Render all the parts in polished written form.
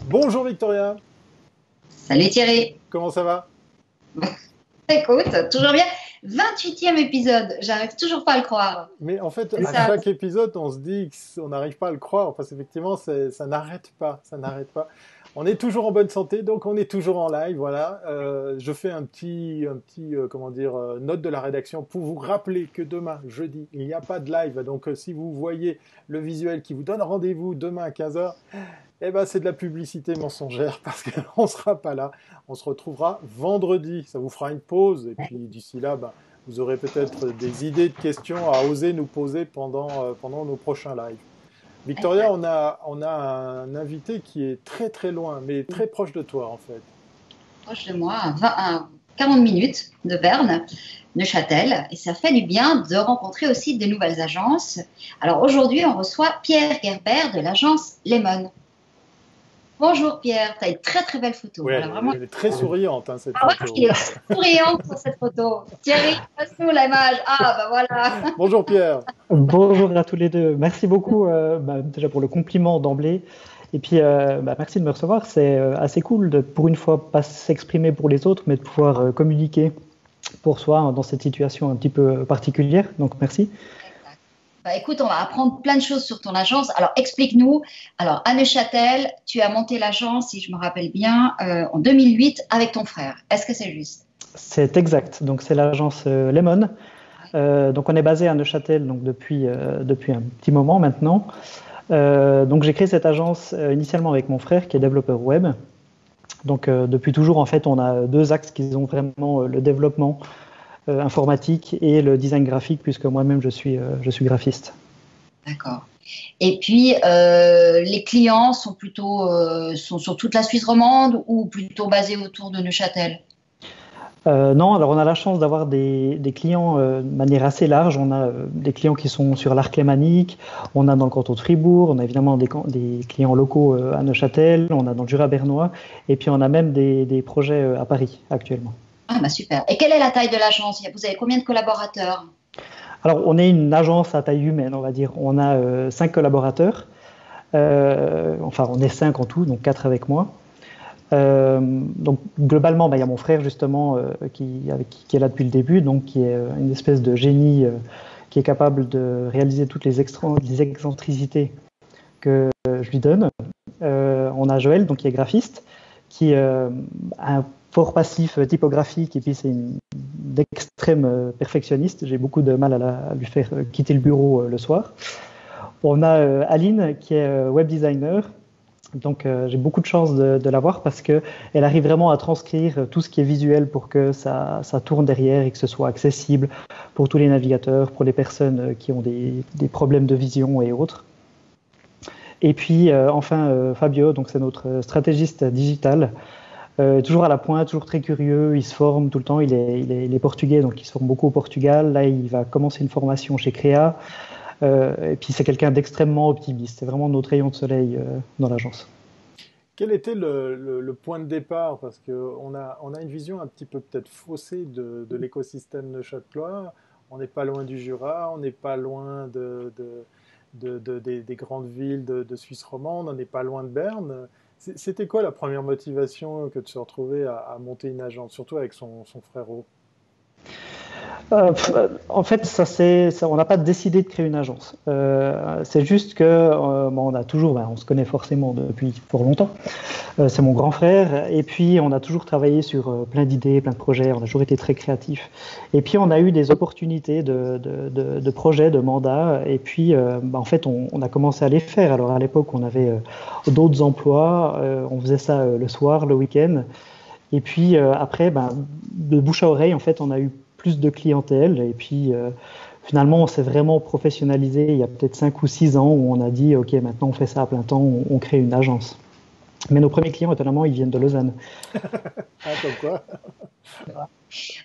Bonjour Victoria, Salut Thierry. comment ça va? Écoute, toujours bien. 28e épisode, j'arrive toujours pas à le croire. Mais en fait, C'est à ça. chaque épisode, on se dit qu'on n'arrive pas à le croire, parce qu'effectivement, ça n'arrête pas, ça n'arrête pas. On est toujours en bonne santé, donc on est toujours en live, voilà. Je fais un petit, comment dire, note de la rédaction pour vous rappeler que demain, jeudi, il n'y a pas de live. Donc si vous voyez le visuel qui vous donne rendez-vous demain à 15 heures, eh ben, c'est de la publicité mensongère parce qu'on ne sera pas là. On se retrouvera vendredi. Ça vous fera une pause. Et puis d'ici là, ben, vous aurez peut-être des idées de questions à oser nous poser pendant nos prochains lives. Victoria, on a un invité qui est très très loin, mais très proche de toi en fait. Proche de moi, à 40 minutes de Berne, Neuchâtel, et ça fait du bien de rencontrer aussi des nouvelles agences. Alors aujourd'hui, on reçoit Pierre Gerber de l'agence Lemon. Bonjour Pierre, tu as une très très belle photo. Ouais, Alors vraiment, elle est très souriante hein, cette ah ouais, il photo. est souriant sur cette photo. Thierry, passe-nous l'image. Ah bah voilà. Bonjour Pierre. Bonjour à tous les deux. Merci beaucoup déjà pour le compliment d'emblée. Et puis merci de me recevoir. C'est assez cool de, pour une fois, pas s'exprimer pour les autres, mais de pouvoir communiquer pour soi hein, dans cette situation un petit peu particulière. Donc merci. Bah, écoute, on va apprendre plein de choses sur ton agence. Alors, explique-nous. Alors, à Neuchâtel, tu as monté l'agence, si je me rappelle bien, en 2008 avec ton frère. Est-ce que c'est juste? C'est exact. Donc c'est l'agence Lemon. Donc on est basé à Neuchâtel donc depuis un petit moment maintenant. Donc j'ai créé cette agence initialement avec mon frère qui est développeur web. Donc depuis toujours en fait on a deux axes qui ont vraiment le développement informatique et le design graphique puisque moi-même je suis graphiste. D'accord. Et puis, les clients sont plutôt sont sur toute la Suisse romande ou plutôt basés autour de Neuchâtel? Non, alors on a la chance d'avoir des clients de manière assez large. On a des clients qui sont sur l'Arc lémanique, on a dans le canton de Fribourg, on a évidemment des clients locaux à Neuchâtel, on a dans le Jura bernois, et puis on a même des projets à Paris actuellement. Ah, bah super. Et quelle est la taille de l'agence? Vous avez combien de collaborateurs? Alors on est une agence à taille humaine, on va dire. On a 5 collaborateurs, enfin on est 5 en tout, donc 4 avec moi. Donc globalement, il y a mon frère justement qui est là depuis le début, donc qui est une espèce de génie qui est capable de réaliser toutes les excentricités que je lui donne. On a Joël, donc qui est graphiste, qui a un fort passif typographique et puis c'est une d'extrême perfectionniste. J'ai beaucoup de mal à lui faire quitter le bureau le soir. On a Aline qui est web designer. Donc j'ai beaucoup de chance de l'avoir parce qu'elle arrive vraiment à transcrire tout ce qui est visuel pour que ça tourne derrière et que ce soit accessible pour tous les navigateurs, pour les personnes qui ont des problèmes de vision et autres. Et puis enfin Fabio, donc c'est notre stratégiste digital, toujours à la pointe, toujours très curieux, il se forme tout le temps, il est portugais donc il se forme beaucoup au Portugal, là il va commencer une formation chez Créa. Et puis c'est quelqu'un d'extrêmement optimiste. C'est vraiment notre rayon de soleil dans l'agence. Quel était le point de départ? Parce qu'on a une vision un petit peu peut-être faussée de l'écosystème neuchâtelois. On n'est pas loin du Jura, on n'est pas loin des grandes villes de Suisse romande, on n'est pas loin de Berne. C'était quoi la première motivation que de se retrouver à monter une agence, surtout avec son frérot? En fait, on n'a pas décidé de créer une agence. C'est juste que on a toujours, on se connaît forcément depuis fort longtemps. C'est mon grand frère, et puis on a toujours travaillé sur plein d'idées, plein de projets. On a toujours été très créatifs. Et puis on a eu des opportunités de projets, de mandats, et puis en fait on a commencé à les faire. Alors à l'époque, on avait d'autres emplois, on faisait ça le soir, le week-end. Et puis après, de bouche à oreille, en fait, on a eu plus de clientèle. Et puis finalement, on s'est vraiment professionnalisé il y a peut-être 5 ou 6 ans où on a dit, OK, maintenant on fait ça à plein temps, on crée une agence. Mais nos premiers clients, étonnamment, ils viennent de Lausanne. Ah, comme quoi?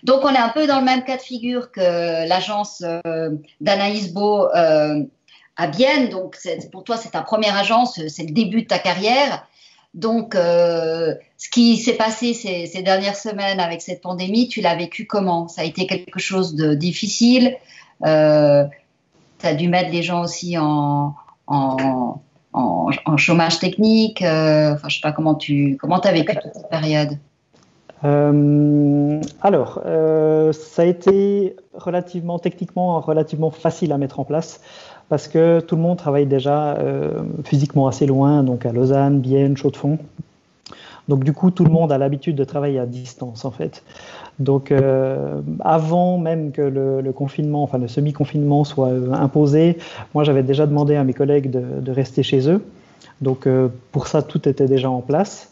Donc, on est un peu dans le même cas de figure que l'agence d'Anaïs Beau à Bienne. Donc, pour toi, c'est ta première agence, c'est le début de ta carrière. Donc, ce qui s'est passé ces dernières semaines avec cette pandémie, tu l'as vécu comment? Ça a été quelque chose de difficile. Tu as dû mettre les gens aussi en en chômage technique. Enfin, je sais pas comment t'as vécu toute cette période. Alors, ça a été techniquement relativement facile à mettre en place parce que tout le monde travaille déjà physiquement assez loin, donc à Lausanne, Bienne, Chaux-de-Fonds. Donc du coup, tout le monde a l'habitude de travailler à distance en fait. Donc avant même que le confinement, enfin le semi-confinement soit imposé, moi j'avais déjà demandé à mes collègues de rester chez eux. Donc pour ça, tout était déjà en place.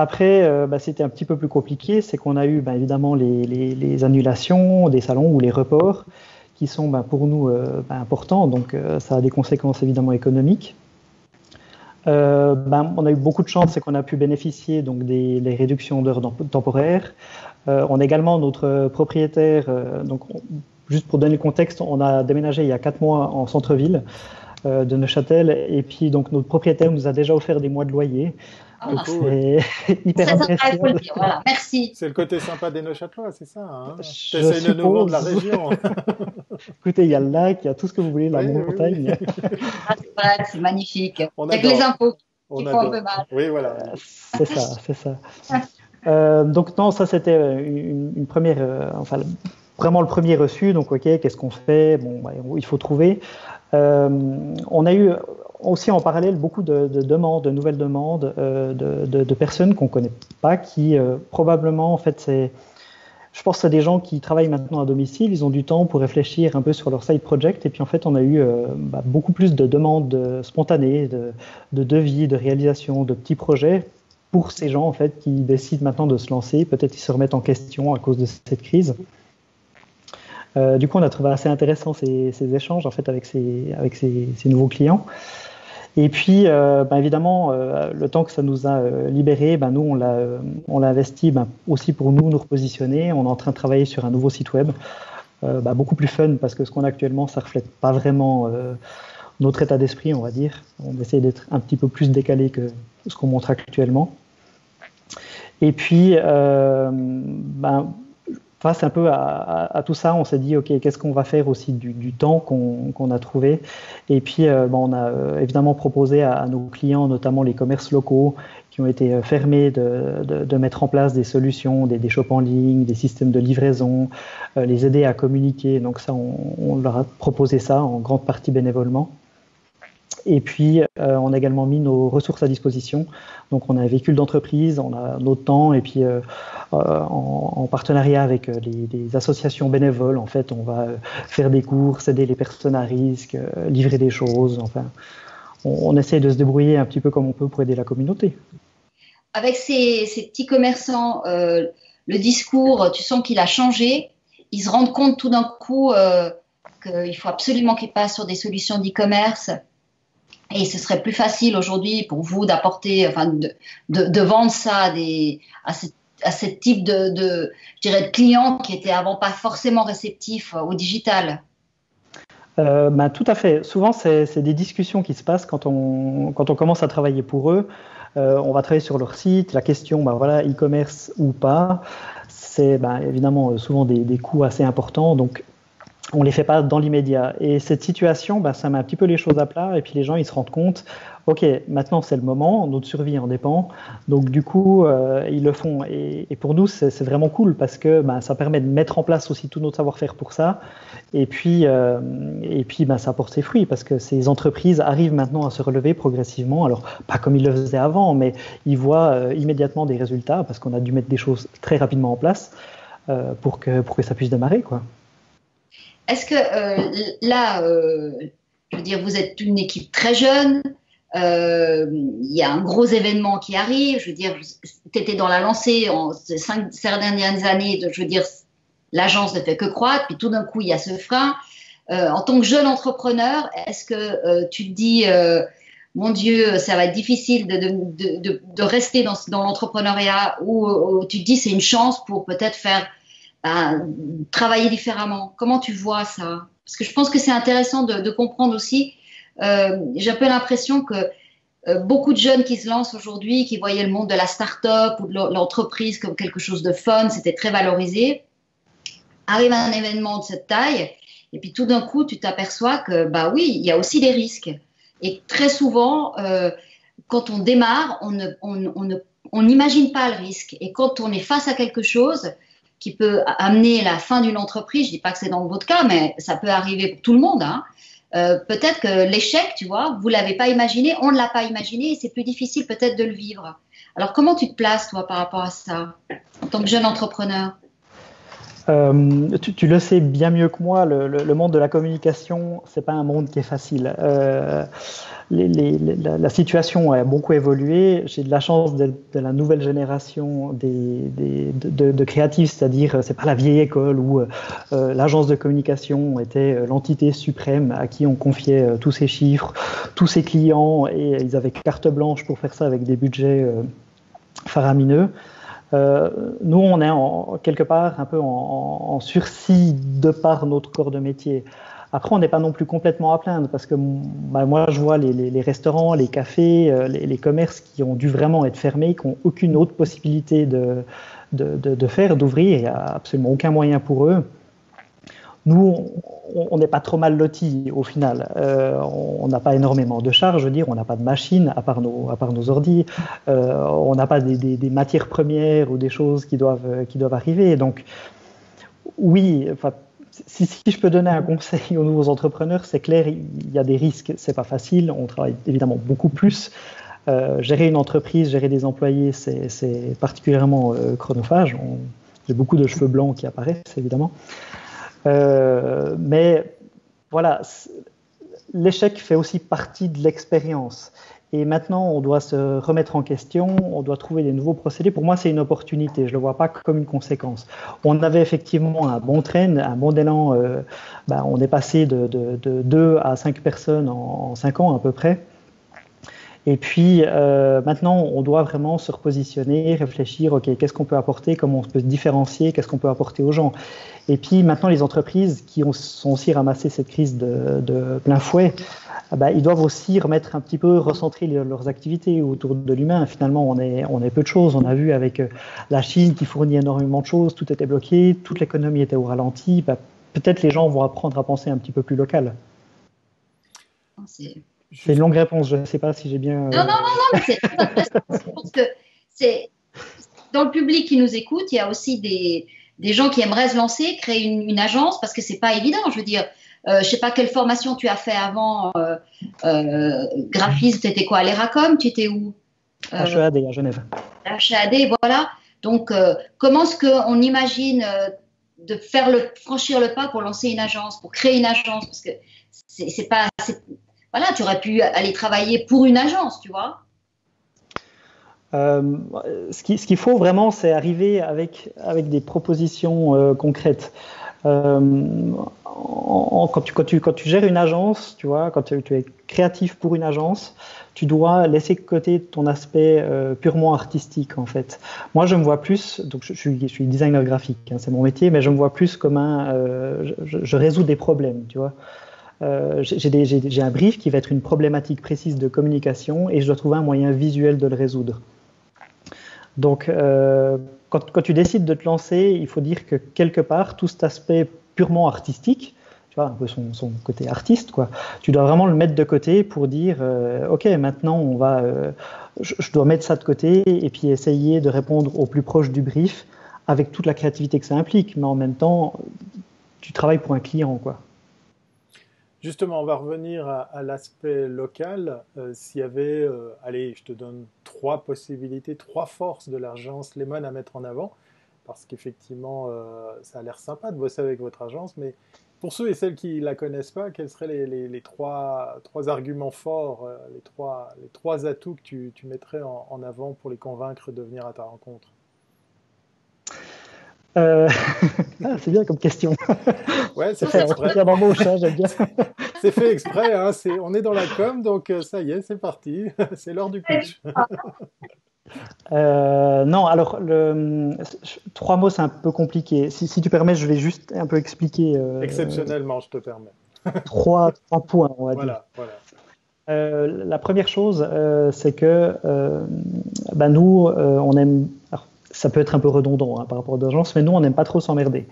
Après, c'était un petit peu plus compliqué, c'est qu'on a eu évidemment les annulations des salons ou les reports qui sont pour nous importants, donc ça a des conséquences évidemment économiques. On a eu beaucoup de chance, c'est qu'on a pu bénéficier donc des réductions d'heures temporaires. On a également notre propriétaire, juste pour donner le contexte, on a déménagé il y a 4 mois en centre-ville de Neuchâtel, et puis donc notre propriétaire nous a déjà offert des mois de loyer. Donc c'est hyper appréciable. Voilà, merci. C'est le côté sympa des Neuchâtelois, c'est ça, hein? T'essayes de nous vendre la région. Écoutez, il y a le lac, il y a tout ce que vous voulez, la montagne. Oui. C'est magnifique. Avec les impôts qui font un peu mal. Oui, voilà. C'est ça. Donc non, ça c'était une première, vraiment le premier reçu. Donc ok, qu'est-ce qu'on fait? Il faut trouver. On a eu aussi en parallèle beaucoup de demandes, de nouvelles demandes de personnes qu'on ne connaît pas, qui probablement, en fait, je pense que c'est des gens qui travaillent maintenant à domicile, ils ont du temps pour réfléchir un peu sur leur side project, et puis en fait, on a eu beaucoup plus de demandes spontanées, de devis, de réalisation, de petits projets pour ces gens en fait qui décident maintenant de se lancer, peut-être qu'ils se remettent en question à cause de cette crise. Du coup, on a trouvé assez intéressant ces échanges en fait avec ces nouveaux clients. Et puis, évidemment, le temps que ça nous a libéré, nous on l'a investi aussi pour nous repositionner. On est en train de travailler sur un nouveau site web, beaucoup plus fun parce que ce qu'on a actuellement, ça reflète pas vraiment notre état d'esprit, on va dire. On essaie d'être un petit peu plus décalé que ce qu'on montre actuellement. Et puis, face un peu à tout ça, on s'est dit, OK, qu'est-ce qu'on va faire aussi du temps qu'on a trouvé? Et puis, on a évidemment proposé à nos clients, notamment les commerces locaux qui ont été fermés, de mettre en place des solutions, des shops en ligne, des systèmes de livraison, les aider à communiquer. Donc ça, on leur a proposé ça en grande partie bénévolement. Et puis, on a également mis nos ressources à disposition. Donc, on a un véhicule d'entreprise, on a notre temps, et puis en partenariat avec des associations bénévoles, en fait, on va faire des courses, aider les personnes à risque, livrer des choses. Enfin, on essaie de se débrouiller un petit peu comme on peut pour aider la communauté. Avec ces petits commerçants, le discours, tu sens qu'il a changé. Ils se rendent compte tout d'un coup qu'il faut absolument qu'ils passent sur des solutions d'e-commerce. Et ce serait plus facile aujourd'hui pour vous d'apporter, de vendre ça à ce type de clients qui étaient avant pas forcément réceptifs au digital. Tout à fait. Souvent, c'est des discussions qui se passent quand on commence à travailler pour eux. On va travailler sur leur site. La question, e-commerce ou pas, c'est évidemment souvent des coûts assez importants. Donc, on ne les fait pas dans l'immédiat. Et cette situation, ça met un petit peu les choses à plat. Et puis les gens, ils se rendent compte, OK, maintenant c'est le moment, notre survie en dépend. Donc du coup, ils le font. Et pour nous, c'est vraiment cool parce que ça permet de mettre en place aussi tout notre savoir-faire pour ça. Et puis ça porte ses fruits parce que ces entreprises arrivent maintenant à se relever progressivement. Alors, pas comme ils le faisaient avant, mais ils voient immédiatement des résultats parce qu'on a dû mettre des choses très rapidement en place pour que ça puisse démarrer, quoi. Est-ce que je veux dire, vous êtes une équipe très jeune, il y a un gros événement qui arrive, je veux dire, tu étais dans la lancée ces 5 dernières années, je veux dire, l'agence ne fait que croître, puis tout d'un coup, il y a ce frein. En tant que jeune entrepreneur, est-ce que tu te dis, mon Dieu, ça va être difficile de rester dans l'entrepreneuriat, ou tu te dis, c'est une chance pour peut-être faire travailler différemment? Comment tu vois ça? Parce que je pense que c'est intéressant de comprendre aussi. J'ai un peu l'impression que beaucoup de jeunes qui se lancent aujourd'hui, qui voyaient le monde de la start-up ou de l'entreprise comme quelque chose de fun, c'était très valorisé, arrive à un événement de cette taille, et puis tout d'un coup, tu t'aperçois que, oui, il y a aussi des risques. Et très souvent, quand on démarre, on n'imagine pas le risque. Et quand on est face à quelque chose qui peut amener la fin d'une entreprise, je ne dis pas que c'est dans votre cas, mais ça peut arriver pour tout le monde, hein. Peut-être que l'échec, tu vois, vous ne l'avez pas imaginé, on ne l'a pas imaginé, et c'est plus difficile peut-être de le vivre. Alors, comment tu te places, toi, par rapport à ça, en tant que jeune entrepreneur? Tu le sais bien mieux que moi, le monde de la communication, c'est pas un monde qui est facile. La situation a beaucoup évolué. J'ai de la chance d'être de la nouvelle génération de créatifs, c'est-à-dire c'est pas la vieille école où l'agence de communication était l'entité suprême à qui on confiait tous ses chiffres, tous ses clients, et ils avaient carte blanche pour faire ça avec des budgets faramineux. Nous, on est quelque part un peu en sursis de par notre corps de métier. Après, on n'est pas non plus complètement à plaindre parce que moi, je vois les restaurants, les cafés, les commerces qui ont dû vraiment être fermés, qui n'ont aucune autre possibilité d'ouvrir. Il n'y a absolument aucun moyen pour eux. Nous, on n'est pas trop mal lotis au final. On n'a pas énormément de charges, je veux dire, on n'a pas de machines à part nos ordis. On n'a pas des matières premières ou des choses qui doivent arriver. Donc, oui, enfin, si je peux donner un conseil aux nouveaux entrepreneurs, c'est clair, il y a des risques. C'est pas facile. On travaille évidemment beaucoup plus. Gérer une entreprise, gérer des employés, c'est particulièrement chronophage. J'ai beaucoup de cheveux blancs qui apparaissent, évidemment. Mais voilà, l'échec fait aussi partie de l'expérience. Et maintenant, on doit se remettre en question, on doit trouver des nouveaux procédés. Pour moi, c'est une opportunité, je ne le vois pas comme une conséquence. On avait effectivement un bon train, un bon élan. On est passé de 2 à 5 personnes en 5 ans à peu près. Et puis maintenant, on doit vraiment se repositionner, réfléchir, ok, qu'est-ce qu'on peut apporter, comment on peut se différencier, qu'est-ce qu'on peut apporter aux gens. Et puis maintenant, les entreprises qui sont aussi ramassées cette crise de plein fouet, ils doivent aussi remettre un petit peu, recentrer leurs activités autour de l'humain. Finalement, on est peu de choses. On a vu avec la Chine qui fournit énormément de choses, tout était bloqué, toute l'économie était au ralenti. Peut-être les gens vont apprendre à penser un petit peu plus local. C'est une longue réponse, je ne sais pas si j'ai bien... Non, mais c'est très intéressant. Je pense que dans le public qui nous écoute, il y a aussi des gens qui aimeraient se lancer, créer une agence, parce que ce n'est pas évident. Je veux dire, je ne sais pas quelle formation tu as fait avant, graphiste, tu étais quoi, à l'ERACOM, tu étais où? HEAD à Genève. HEAD, voilà. Donc, comment est-ce qu'on imagine de franchir le pas pour lancer une agence, pour créer une agence? Parce que c'est pas... Voilà, tu aurais pu aller travailler pour une agence, tu vois. Ce qu'il faut vraiment, c'est arriver avec des propositions concrètes. Quand tu gères une agence, tu vois, quand tu es créatif pour une agence, tu dois laisser de côté ton aspect purement artistique, en fait. Moi, je me vois plus, donc je suis designer graphique, hein, c'est mon métier, mais je me vois plus comme je résous des problèmes, tu vois. J'ai un brief qui va être une problématique précise de communication et je dois trouver un moyen visuel de le résoudre. Donc, quand tu décides de te lancer, il faut dire que quelque part, tout cet aspect purement artistique, tu vois, un peu son côté artiste, quoi, tu dois vraiment le mettre de côté pour dire, ok, maintenant, je dois mettre ça de côté et puis essayer de répondre au plus proche du brief avec toute la créativité que ça implique, mais en même temps, tu travailles pour un client, quoi. Justement, on va revenir à l'aspect local. S'il y avait, allez, je te donne 3 possibilités, 3 forces de l'agence Lemon à mettre en avant, parce qu'effectivement, ça a l'air sympa de bosser avec votre agence, mais pour ceux et celles qui ne la connaissent pas, quels seraient les trois arguments forts, les trois atouts que tu mettrais en avant pour les convaincre de venir à ta rencontre? C'est bien comme question. Ouais, c'est fait exprès. J'aime bien. C'est fait exprès, hein, on est dans la com, donc ça y est, c'est parti. C'est l'heure du pitch. Non, alors, 3 mots, c'est un peu compliqué. Si tu permets, je vais juste un peu expliquer. Exceptionnellement, je te permets. 3 points, on va dire. Voilà. La première chose, c'est que nous, on aime... Alors, ça peut être un peu redondant par rapport aux agences, mais nous, on n'aime pas trop s'emmerder.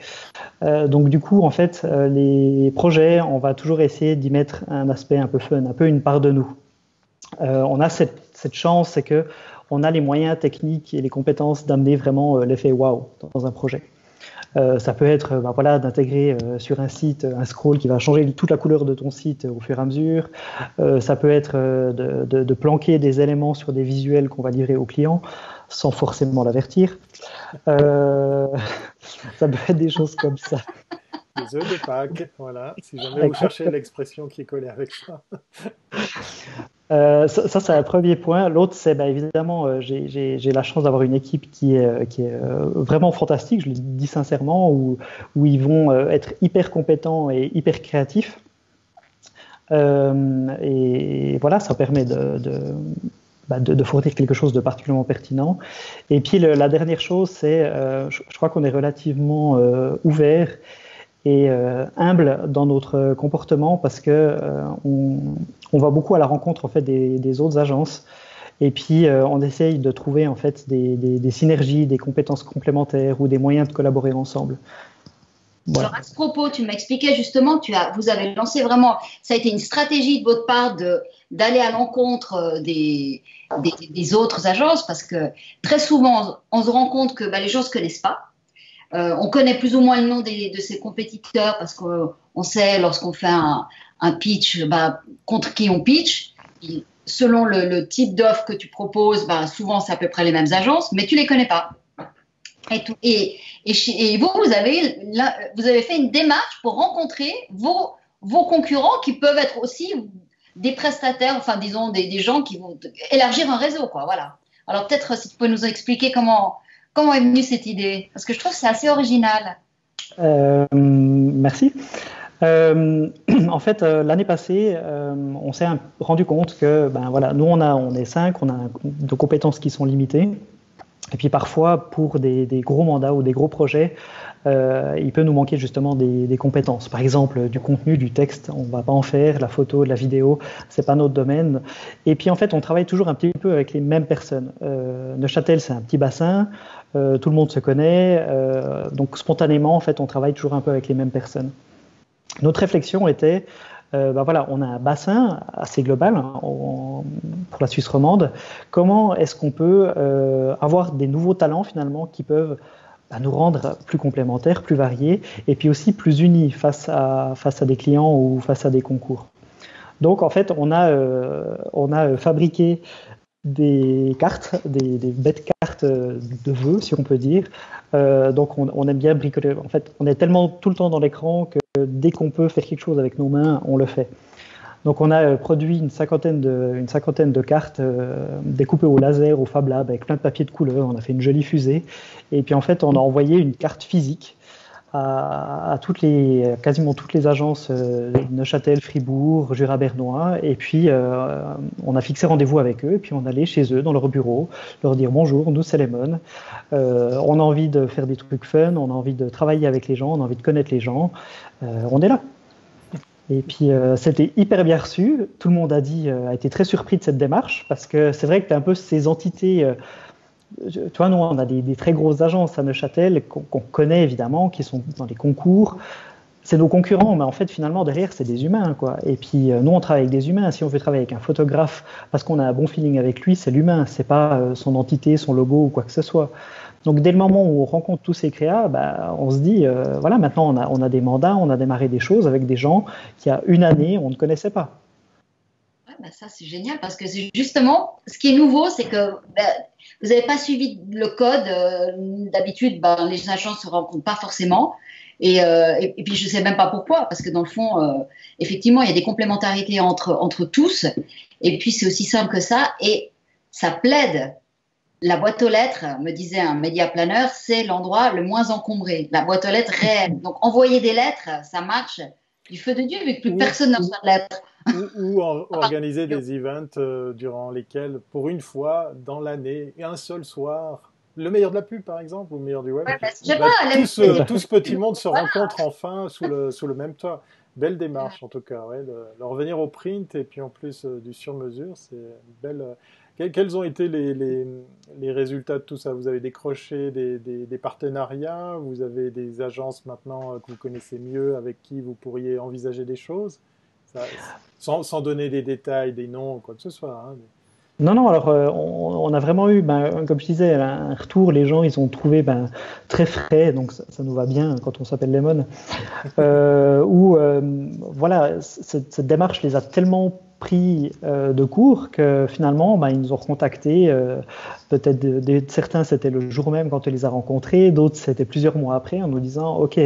Donc du coup, en fait, les projets, on va toujours essayer d'y mettre un aspect un peu fun, un peu une part de nous. On a cette chance, c'est que on a les moyens techniques et les compétences d'amener vraiment l'effet wow dans un projet. Ça peut être voilà, d'intégrer sur un site un scroll qui va changer toute la couleur de ton site au fur et à mesure. Ça peut être de planquer des éléments sur des visuels qu'on va livrer au client sans forcément l'avertir. Ça peut être des choses comme ça. Les œufs de Pâques, voilà, si jamais vous cherchez l'expression qui est collée avec ça. Ça, c'est un premier point. L'autre, c'est évidemment, j'ai la chance d'avoir une équipe qui est vraiment fantastique, je le dis sincèrement, où ils vont être hyper compétents et hyper créatifs. Et voilà, ça permet de fournir quelque chose de particulièrement pertinent. Et puis, la dernière chose, c'est, je crois qu'on est relativement ouvert et humble dans notre comportement parce que on va beaucoup à la rencontre en fait des autres agences et puis on essaye de trouver en fait des synergies, des compétences complémentaires ou des moyens de collaborer ensemble. Voilà. Alors à ce propos, tu m'expliquais justement, vous avez lancé vraiment, ça a été une stratégie de votre part d'aller à l'encontre des autres agences parce que très souvent on se rend compte que les gens ne se connaissent pas. On connaît plus ou moins le nom de ses compétiteurs parce qu'on sait lorsqu'on fait un pitch contre qui on pitch. Et selon le type d'offre que tu proposes, souvent c'est à peu près les mêmes agences, mais tu les connais pas. Et vous avez fait une démarche pour rencontrer vos concurrents qui peuvent être aussi des prestataires, enfin disons des gens qui vont élargir un réseau, quoi. Voilà. Alors peut-être si tu peux nous expliquer comment est venue cette idée? Parce que je trouve que c'est assez original. Merci. En fait, l'année passée, on s'est rendu compte que, voilà, nous on est 5, on a de compétences qui sont limitées. Et puis parfois, pour des gros mandats ou des gros projets, il peut nous manquer justement des compétences. Par exemple, du contenu, du texte, on ne va pas en faire, la photo, la vidéo, c'est pas notre domaine. Et puis en fait, on travaille toujours un petit peu avec les mêmes personnes. Neuchâtel, c'est un petit bassin, tout le monde se connaît, donc spontanément, en fait, on travaille toujours un peu avec les mêmes personnes. Notre réflexion était, voilà, on a un bassin assez global pour la Suisse romande. Comment est-ce qu'on peut avoir des nouveaux talents finalement qui peuvent nous rendre plus complémentaires, plus variés, et puis aussi plus unis face à des clients ou face à des concours. Donc en fait, on a fabriqué des cartes, des bêtes cartes de vœux, si on peut dire. Donc on aime bien bricoler. En fait, on est tellement tout le temps dans l'écran que dès qu'on peut faire quelque chose avec nos mains, on le fait. Donc on a produit une cinquantaine de cartes découpées au laser, au Fab Lab, avec plein de papiers de couleur. On a fait une jolie fusée. Et puis en fait, on a envoyé une carte physique à quasiment toutes les agences Neuchâtel, Fribourg, Jura-Bernois. Et puis on a fixé rendez-vous avec eux. Et puis on allait chez eux, dans leur bureau, leur dire bonjour, nous c'est Lemon. On a envie de faire des trucs fun, on a envie de travailler avec les gens, on a envie de connaître les gens. On est là. Et puis c'était hyper bien reçu. Tout le monde a été très surpris de cette démarche parce que c'est vrai que tu as un peu ces entités. Tu vois, nous on a des très grosses agences à Neuchâtel qu'on connaît évidemment, qui sont dans les concours. C'est nos concurrents, mais en fait finalement derrière c'est des humains, quoi. Et puis nous on travaille avec des humains. Si on veut travailler avec un photographe parce qu'on a un bon feeling avec lui, c'est l'humain, c'est pas son entité, son logo ou quoi que ce soit. Donc dès le moment où on rencontre tous ces créas, on se dit, voilà, maintenant on a des mandats, on a démarré des choses avec des gens qui, il y a une année, on ne connaissait pas. Ouais, ça c'est génial parce que c'est justement, ce qui est nouveau, c'est que vous n'avez pas suivi le code. D'habitude, les agences ne se rencontrent pas forcément. Et puis je ne sais même pas pourquoi, parce que dans le fond, effectivement, il y a des complémentarités entre tous. Et puis c'est aussi simple que ça. Et ça plaide. La boîte aux lettres, me disait un média planner, c'est l'endroit le moins encombré. La boîte aux lettres réelle. Donc, envoyer des lettres, ça marche du feu de Dieu, vu que plus personne ne reçoit de lettres. Ou organiser des events durant lesquels, pour une fois dans l'année, un seul soir, le meilleur de la pub, par exemple, ou le meilleur du web, tout ce petit monde se rencontre enfin sous le même toit. Belle démarche, en tout cas, ouais, de revenir au print et puis en plus du sur-mesure, c'est belle. Quels ont été les résultats de tout ça? Vous avez décroché des partenariats? Vous avez des agences maintenant que vous connaissez mieux, avec qui vous pourriez envisager des choses? Ça, sans donner des détails, des noms, quoi que ce soit, hein. Non, non, alors on a vraiment eu, comme je disais, un retour. Les gens, ils ont trouvé très frais, donc ça nous va bien quand on s'appelle Lemon. Voilà, cette démarche les a tellement pris de court que finalement, ils nous ont recontactés. Peut-être certains, c'était le jour même quand on les a rencontrés, d'autres, c'était plusieurs mois après, en nous disant, OK,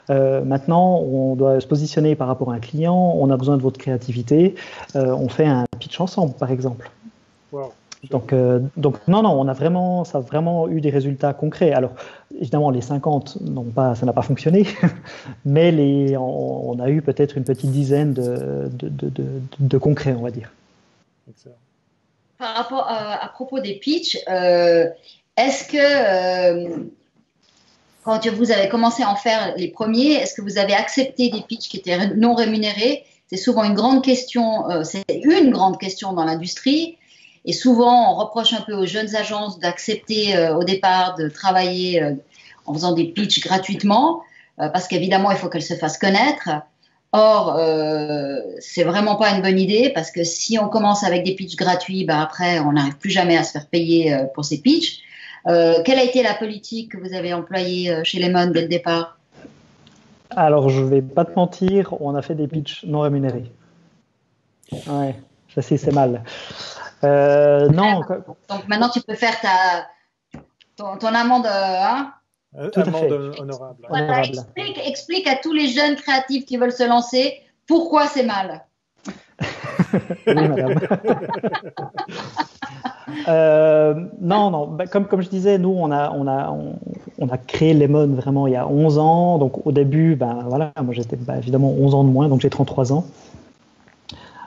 maintenant, on doit se positionner par rapport à un client, on a besoin de votre créativité, on fait un pitch ensemble, par exemple. Wow. Donc, non, ça a vraiment eu des résultats concrets. Alors, évidemment, les 50, ça n'a pas fonctionné, mais on a eu peut-être une petite dizaine de concrets, on va dire. Excellent. Par rapport à propos des pitchs, est-ce que quand vous avez commencé à en faire les premiers, est-ce que vous avez accepté des pitchs qui étaient non rémunérés? C'est souvent une grande question, dans l'industrie. Et souvent, on reproche un peu aux jeunes agences d'accepter au départ de travailler en faisant des pitchs gratuitement, parce qu'évidemment, il faut qu'elles se fassent connaître. Or, c'est vraiment pas une bonne idée, parce que si on commence avec des pitchs gratuits, après, on n'arrive plus jamais à se faire payer pour ces pitchs. Quelle a été la politique que vous avez employée chez Lemon dès le départ? Alors, je vais pas te mentir, on a fait des pitchs non rémunérés. Ouais, je sais, c'est mal. Non. Donc maintenant, tu peux faire ton amende, hein? Amende honorable. Voilà, explique à tous les jeunes créatifs qui veulent se lancer pourquoi c'est mal. Oui, madame. Non. Comme je disais, nous, on a créé Lemon vraiment il y a 11 ans. Donc, au début, voilà, moi, j'étais évidemment 11 ans de moins, donc j'ai 33 ans.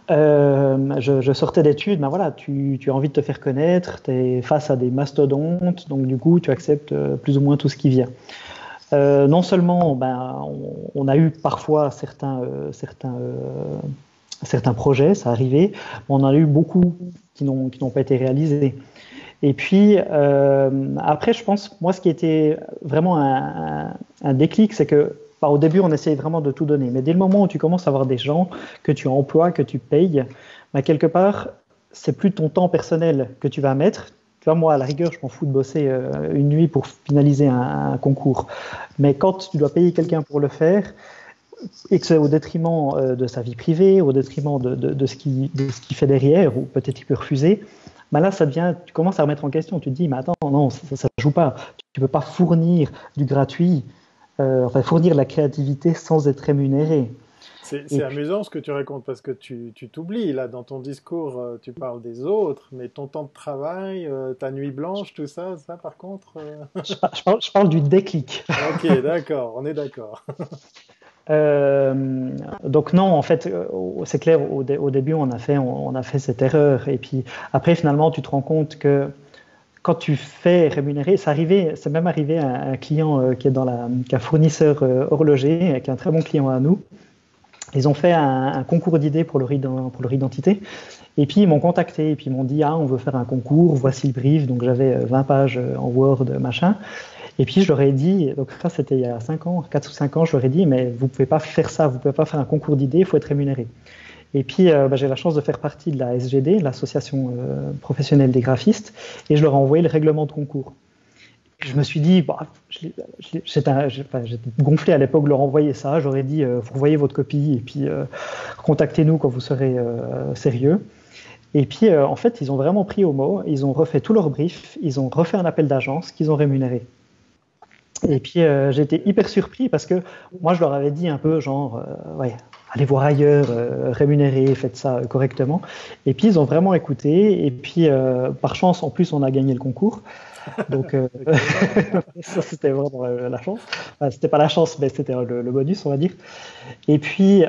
Je sortais d'études, voilà, tu as envie de te faire connaître, tu es face à des mastodontes, donc du coup, tu acceptes plus ou moins tout ce qui vient. Non seulement, on a eu parfois certains projets, ça arrivait, mais on en a eu beaucoup qui n'ont pas été réalisés. Et puis, après, je pense, moi, ce qui était vraiment un déclic, c'est que au début, on essaye vraiment de tout donner. Mais dès le moment où tu commences à avoir des gens que tu emploies, que tu payes, quelque part, c'est plus ton temps personnel que tu vas mettre. Tu vois, moi, à la rigueur, je m'en fous de bosser une nuit pour finaliser un concours. Mais quand tu dois payer quelqu'un pour le faire, et que c'est au détriment de sa vie privée, au détriment de ce qu'il fait derrière, ou peut-être il peut refuser, là, tu commences à remettre en question. Tu te dis, mais attends, non, ça ne joue pas. Tu ne peux pas fournir du gratuit. Fournir la créativité sans être rémunéré. C'est amusant ce que tu racontes, parce que tu t'oublies, là, dans ton discours, tu parles des autres, mais ton temps de travail, ta nuit blanche, tout ça par contre... Je parle du déclic. Ok, d'accord, on est d'accord. Donc non, en fait, c'est clair, au début, on a fait cette erreur, et puis après, finalement, tu te rends compte que quand tu fais rémunérer, c'est même arrivé à un client qui est qui est un fournisseur horloger, qui est un très bon client à nous. Ils ont fait un concours d'idées pour leur identité. Et puis, ils m'ont contacté. Et puis, ils m'ont dit, on veut faire un concours, voici le brief. Donc, j'avais 20 pages en Word, machin. Et puis, je leur ai dit, donc ça, c'était il y a 4 ou 5 ans, je leur ai dit, mais vous ne pouvez pas faire ça, vous ne pouvez pas faire un concours d'idées, il faut être rémunéré. Et puis, j'ai la chance de faire partie de la SGD, l'association professionnelle des graphistes, et je leur ai envoyé le règlement de concours. Je me suis dit, j'étais gonflé à l'époque de leur envoyer ça. J'aurais dit, vous revoyez votre copie et puis contactez-nous quand vous serez sérieux. Et puis, en fait, ils ont vraiment pris au mot. Ils ont refait tout leur brief. Ils ont refait un appel d'agence qu'ils ont rémunéré. Et puis, j'ai été hyper surpris parce que moi, je leur avais dit un peu genre, allez voir ailleurs, rémunérez, faites ça correctement. Et puis, ils ont vraiment écouté. Et puis, par chance, en plus, on a gagné le concours. Donc, ça, c'était vraiment la chance. Enfin, c'était pas la chance, mais c'était le bonus, on va dire. Et puis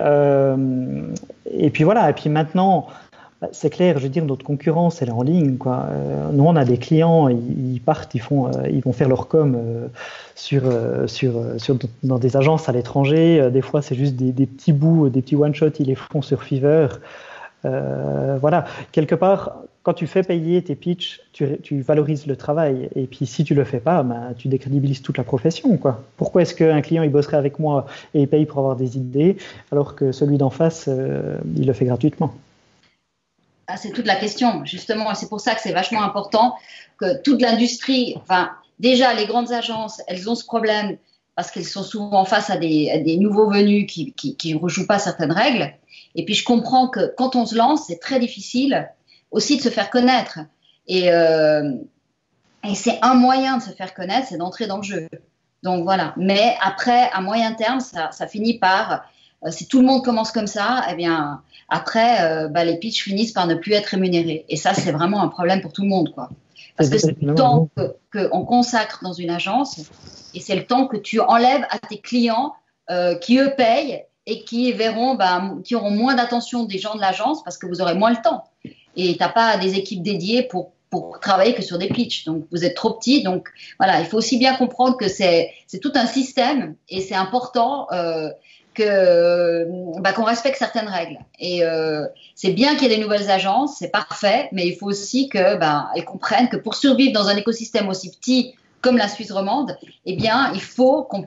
voilà. Et puis maintenant, c'est clair, je veux dire, notre concurrence, elle est en ligne, quoi. Nous, on a des clients, ils partent, ils vont faire leur com dans des agences à l'étranger. Des fois, c'est juste des petits bouts, des petits one-shots, ils les font sur Fiverr. Voilà. Quelque part, quand tu fais payer tes pitchs, tu valorises le travail. Et puis, si tu le fais pas, ben, tu décrédibilises toute la profession, quoi. Pourquoi est-ce qu'un client, il bosserait avec moi et il paye pour avoir des idées, alors que celui d'en face, il le fait gratuitement? Ah, c'est toute la question, justement. Et c'est pour ça que c'est vachement important que toute l'industrie, enfin, déjà, les grandes agences, elles ont ce problème parce qu'elles sont souvent face à des nouveaux venus qui ne rejouent pas certaines règles. Et puis, je comprends que quand on se lance, c'est très difficile aussi de se faire connaître. Et, euh, et c'est un moyen de se faire connaître, c'est d'entrer dans le jeu. Donc voilà. Mais après, à moyen terme, ça finit par, si tout le monde commence comme ça, eh bien, après, les pitchs finissent par ne plus être rémunérés. Et ça, c'est vraiment un problème pour tout le monde, quoi. Parce que c'est le temps qu'on consacre dans une agence et c'est le temps que tu enlèves à tes clients qui, eux, payent et qui verront, qui auront moins d'attention des gens de l'agence parce que vous aurez moins le temps. Et tu n'as pas des équipes dédiées pour travailler que sur des pitchs. Donc, vous êtes trop petits. Donc, voilà, il faut aussi bien comprendre que c'est tout un système et c'est important qu'on respecte certaines règles. Et c'est bien qu'il y ait des nouvelles agences, c'est parfait, mais il faut aussi qu'elles comprennent que pour survivre dans un écosystème aussi petit comme la Suisse romande, eh bien, il faut qu'on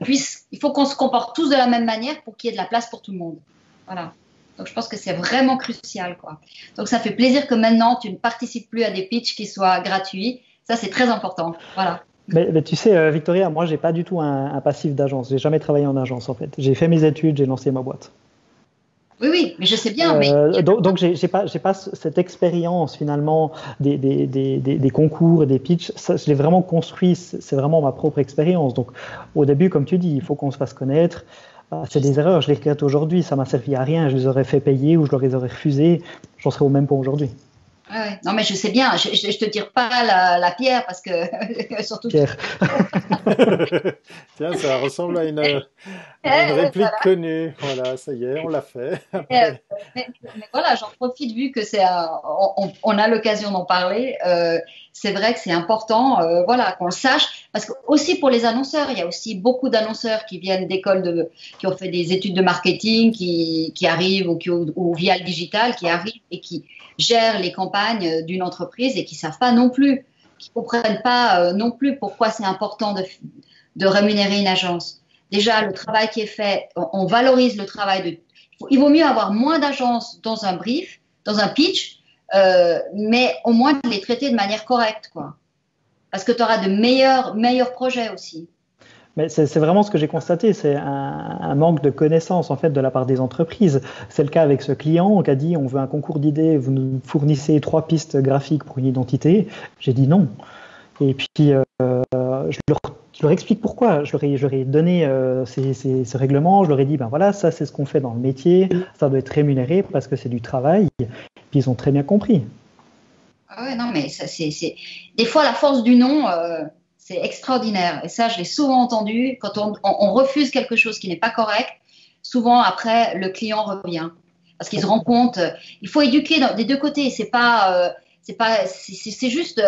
se comporte tous de la même manière pour qu'il y ait de la place pour tout le monde. Voilà. Donc, je pense que c'est vraiment crucial, quoi. Donc, ça fait plaisir que maintenant, tu ne participes plus à des pitchs qui soient gratuits. Ça, c'est très important. Voilà. Mais tu sais, Victoria, moi, j'ai pas du tout un passif d'agence. J'ai jamais travaillé en agence, en fait. J'ai fait mes études, j'ai lancé ma boîte. Oui, mais je sais bien. Donc, j'ai pas cette expérience, finalement, des concours et des pitchs. Ça, je l'ai vraiment construit. C'est vraiment ma propre expérience. Donc, au début, comme tu dis, il faut qu'on se fasse connaître. C'est des erreurs, je les regrette aujourd'hui, ça m'a servi à rien, je les aurais fait payer ou je leur les aurais refusés, j'en serais au même point aujourd'hui. Ouais. Non, mais je sais bien, je te tire pas la pierre parce que surtout. Pierre. Tiens, ça ressemble à une réplique voilà. connue. Voilà, ça y est, on l'a fait. Mais voilà, j'en profite vu que on a l'occasion d'en parler. C'est vrai que c'est important, voilà, qu'on le sache, parce que aussi pour les annonceurs, il y a aussi beaucoup d'annonceurs qui viennent d'écoles qui ont fait des études de marketing, qui arrivent ou via le digital, qui arrivent et qui gèrent les campagnes d'une entreprise et qui savent pas non plus, qui comprennent pas non plus pourquoi c'est important de rémunérer une agence. Déjà, le travail qui est fait, on valorise le travail il vaut mieux avoir moins d'agences dans un brief, dans un pitch, mais au moins de les traiter de manière correcte, quoi. Parce que tu auras de meilleurs projets aussi. Mais c'est vraiment ce que j'ai constaté, c'est un manque de connaissances en fait de la part des entreprises. C'est le cas avec ce client qui a dit on veut un concours d'idées, vous nous fournissez 3 pistes graphiques pour une identité. J'ai dit non. Et puis je leur explique pourquoi. Je leur ai donné ce règlement, je leur ai dit ben voilà, ça c'est ce qu'on fait dans le métier, ça doit être rémunéré parce que c'est du travail. Puis ils ont très bien compris. Ah ouais, non, mais des fois la force du non. C'est extraordinaire. Et ça, je l'ai souvent entendu. Quand on refuse quelque chose qui n'est pas correct, souvent après, le client revient. Parce qu'il se rend compte, il faut éduquer des deux côtés. C'est juste,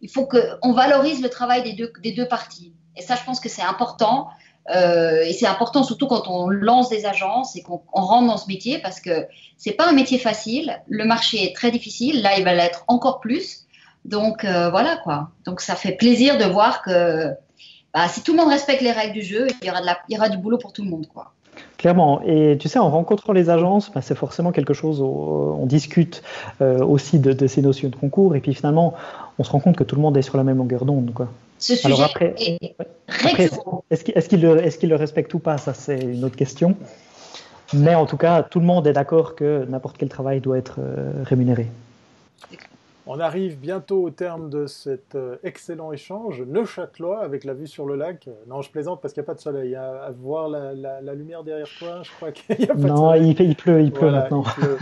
il faut qu'on valorise le travail des deux parties. Et ça, je pense que c'est important. Et c'est important surtout quand on lance des agences et qu'on rentre dans ce métier parce que c'est pas un métier facile. Le marché est très difficile. Là, il va l'être encore plus. Donc voilà quoi. Donc ça fait plaisir de voir que si tout le monde respecte les règles du jeu, il y aura du boulot pour tout le monde quoi. Clairement. Et tu sais, en rencontrant les agences, c'est forcément quelque chose, on discute aussi de ces notions de concours et puis finalement, on se rend compte que tout le monde est sur la même longueur d'onde, quoi. Ce sujet est récurrent. Est-ce qu'ils le respectent ou pas? Ça, c'est une autre question. Mais en tout cas, tout le monde est d'accord que n'importe quel travail doit être rémunéré. On arrive bientôt au terme de cet excellent échange neuchâtelois avec la vue sur le lac. Non, je plaisante parce qu'il n'y a pas de soleil. À voir la lumière derrière toi, je crois qu'il n'y a pas de soleil. Non, il pleut voilà, maintenant. Il pleut.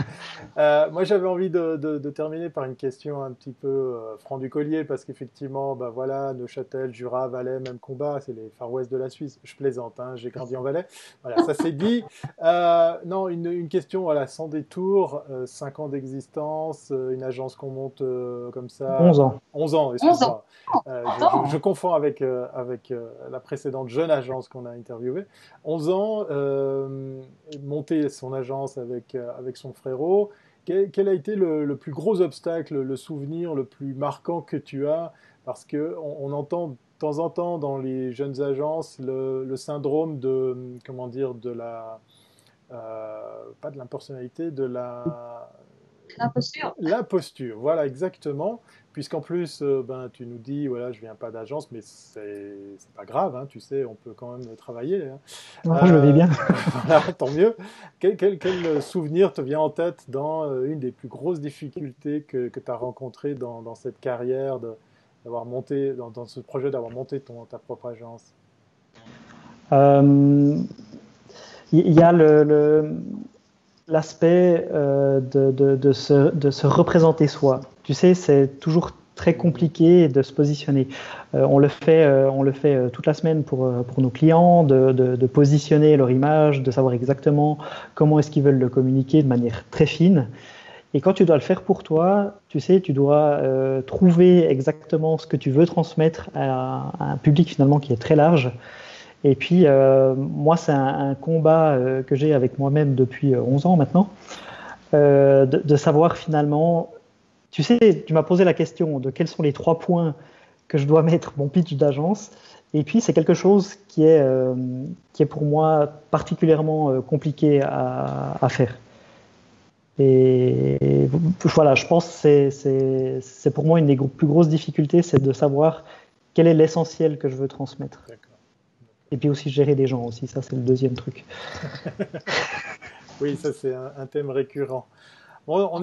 Moi, j'avais envie de terminer par une question un petit peu franc du collier parce qu'effectivement, voilà, Neuchâtel, Jura, Valais, même combat, c'est les Far West de la Suisse. Je plaisante, hein, j'ai grandi en Valais. Voilà, ça c'est dit. Non, une question, voilà, sans détour, 5 ans d'existence, une agence qu'on monte comme ça. 11 ans. 11 ans, excuse-moi. Je confonds avec la précédente jeune agence qu'on a interviewée. 11 ans, monter son agence avec son frérot. quel a été le plus gros obstacle, le souvenir le plus marquant que tu as? Parce que on entend de temps en temps dans les jeunes agences le syndrome de, comment dire, de la, pas de l'impersonnalité, de la, L'imposture. l'imposture. Voilà, exactement. Puisqu'en plus, ben, tu nous dis, voilà, je viens pas d'agence, mais c'est pas grave, hein, tu sais, on peut quand même travailler, hein. Non, je le vis bien. Voilà, tant mieux. Quel souvenir te vient en tête dans une des plus grosses difficultés que tu as rencontrées dans cette carrière, d'avoir monté, dans ce projet, d'avoir monté ta propre agence? Euh, Il y a l'aspect de se représenter soi. Tu sais, c'est toujours très compliqué de se positionner. On le fait toute la semaine pour nos clients, de positionner leur image, de savoir exactement comment est-ce qu'ils veulent le communiquer de manière très fine. Et quand tu dois le faire pour toi, tu sais, tu dois trouver exactement ce que tu veux transmettre à un public finalement qui est très large. Et puis, moi, c'est un combat que j'ai avec moi-même depuis 11 ans maintenant, de savoir finalement, tu sais, tu m'as posé la question de quels sont les 3 points que je dois mettre mon pitch d'agence. Et puis, c'est quelque chose qui est pour moi particulièrement compliqué à faire. Et voilà, je pense que c'est pour moi une des plus grosses difficultés, c'est de savoir quel est l'essentiel que je veux transmettre. D'accord. Et puis aussi gérer les gens aussi, ça c'est le deuxième truc. Oui, ça c'est un thème récurrent. Bon,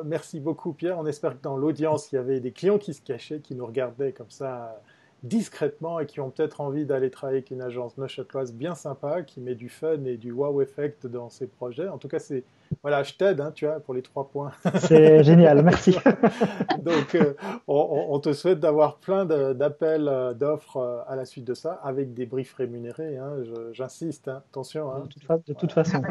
merci beaucoup Pierre, on espère que dans l'audience, il y avait des clients qui se cachaient, qui nous regardaient comme ça discrètement et qui ont peut-être envie d'aller travailler avec une agence neuchâteloise bien sympa, qui met du fun et du wow effect dans ses projets. En tout cas, voilà, je t'aide, hein, tu vois, pour les 3 points. C'est génial, merci. Donc, on te souhaite d'avoir plein d'appels, d'offres à la suite de ça, avec des briefs rémunérés, hein, j'insiste, hein, attention. Hein. De toute façon.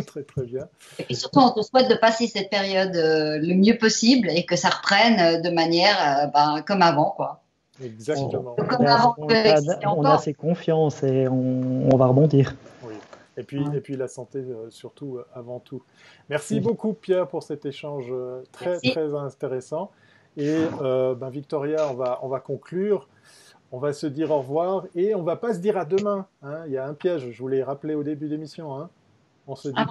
Très très bien. Et puis surtout, on te souhaite de passer cette période le mieux possible et que ça reprenne de manière comme avant, quoi. Exactement. Comme avant, on a assez confiance et on va rebondir. Oui. Et puis la santé surtout avant tout. Merci beaucoup Pierre pour cet échange très très intéressant. Et Victoria, on va conclure. On va se dire au revoir et on va pas se dire à demain, hein. Il y a un piège, je vous l'ai rappelé au début d'émission, hein. On se dit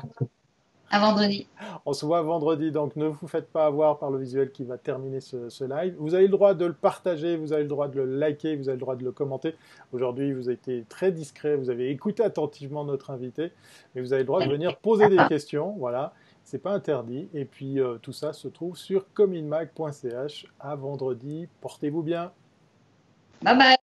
à vendredi. On se voit vendredi, donc ne vous faites pas avoir par le visuel qui va terminer ce live. Vous avez le droit de le partager, vous avez le droit de le liker, vous avez le droit de le commenter. Aujourd'hui, vous avez été très discret, vous avez écouté attentivement notre invité, mais vous avez le droit de venir poser des questions, voilà, c'est pas interdit. Et puis tout ça se trouve sur cominmag.ch. À vendredi, portez-vous bien. Bye bye.